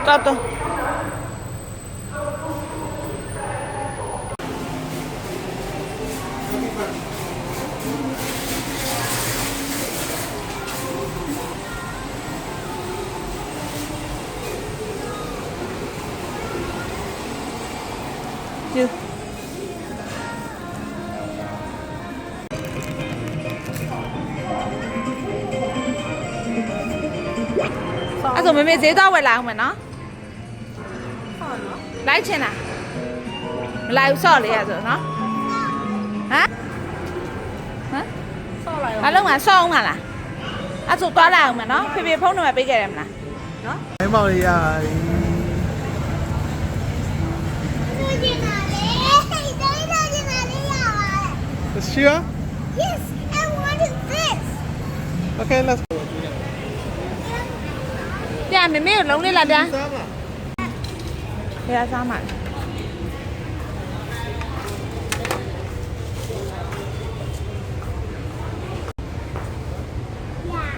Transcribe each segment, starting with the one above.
Stop to. You. À rồi mình dễ đâu vậy là không phải nó lấy trên à lấy sợ liền rồi nó hả hả à lúc mà so không à là à chụp to là mà nó phải biết phong mà bây giờ em nè nó em màu gì à sure Yes, and what is this? okay let's go nhà mình biết lúc đi là ra Sớm à? ra sao mà Yeah.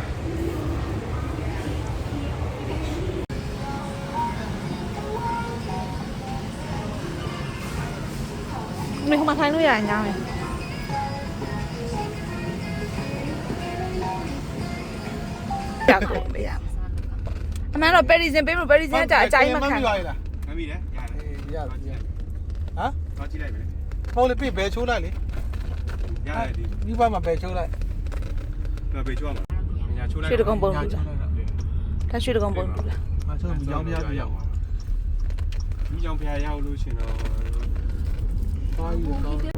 mình không mặc hai núi à nhau nàyအမှန်တော့ပဲရီစင်ပေးလို့ပဲရီစင်ကကြာအကြိုင်းမခံ မမီပါလား မမီးတယ်ရတယ် ရပြီဟမ် တော့ကြည့်လိုက်မယ် ဖုန်းလေးပြဘယ်ချိုးလိုက်လေ ရတယ်ဒီ ဒီဘက်မှာဘယ်ချိုးလိုက် တော့ဘေးချိုးရမှာညာချိုးလိုက် ရွှေတကုံပုံ ညာ ဘူး ချိုး လား လိုက် ဒါရွှေတကုံပုံဘူးလား အချိုးမကြောင်ပြားပြရအောင် ဒီကြောင်ဖျားရောက်လို့ရှင်တော့ သွားယူတော့